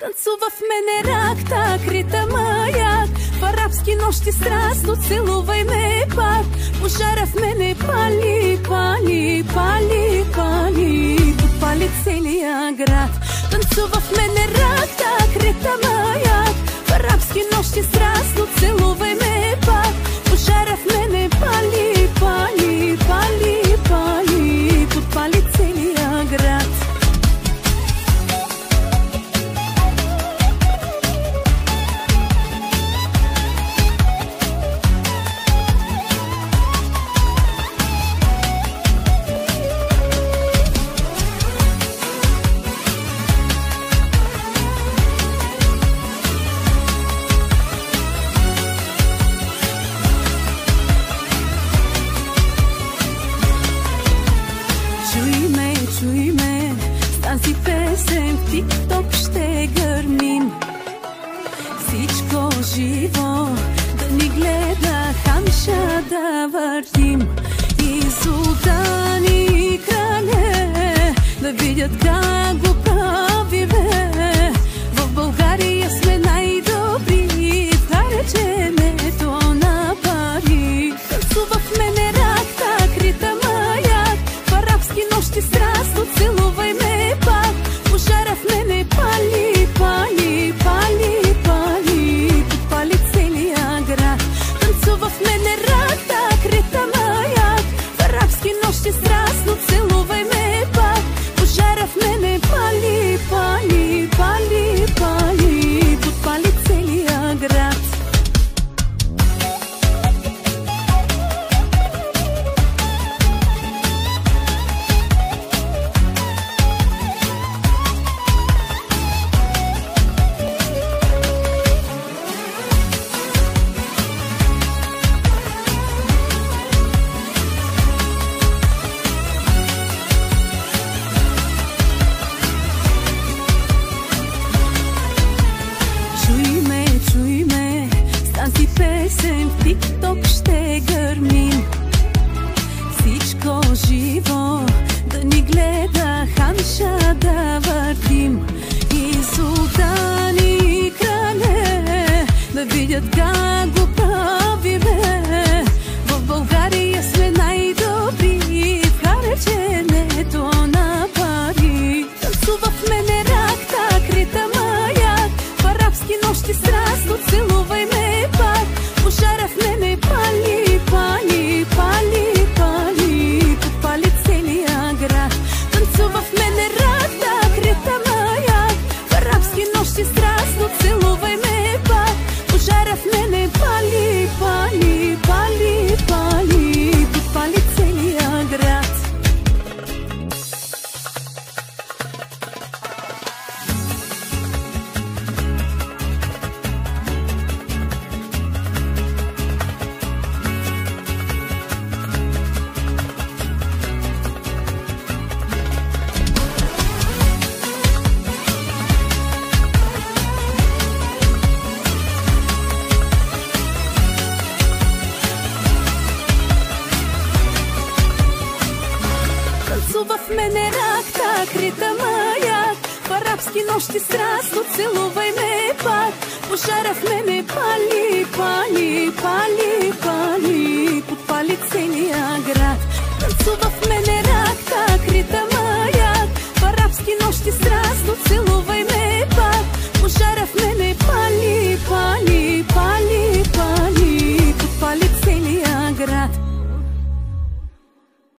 Танцува в мене рак, так ритъма як. В арабски нощи страстно целувай ме пак. Пожара в мене пали, пали, пали, пали. Подпали целия град. Танцува в мене рак, так ритъма як. В арабски нощи страстно целувай ме пак. Пожара в мене пали, пали, пали, пали. Подпали целия град. Чуй ме, с тази песен в тик-ток ще гърмим. Всичко живо да ни гледа, хамша да въртим. И султани и крале да видят как го правиме. В България сме най-добри в харченето на пари. Танцува в мене рак, так ритъма як. В арабски нощи страстно целувай ме пак. Пожара в мене пали, пали, пали, пали. Подпали целия град. Танцува в мене рак, так ритъма як. В арабски нощи страстно целувай ме пак. Пожара в мене пали, пали, пали, пали. Подпали целия град. Чуй ме, с тази песен в тик-ток ще гърмим. Всичко живо да ни гледа, хамша да въртим. И султани и крале да видят как го правиме. В България сме най-добри в харченето на пари. Танцува в мене рак, так ритъма як. В арабски нощи страстно целувай ме пак. Пожара в мене пали, пали, пали, пали. Подпали целия град. Танцува в мене рак, так ритъма як. В арабски нощи страстно целувай ме пак. Пожара в мене пали, пали, пали, пали. Подпали целия град. Танцува в мене рак, так ритъма як. В арабски нощи страстно целувай ме пак. Пожара в мене пали, пали, пали, пали. Подпали целия град. Танцува в мене рак, так ритъма як. В арабски нощи страстно целувай ме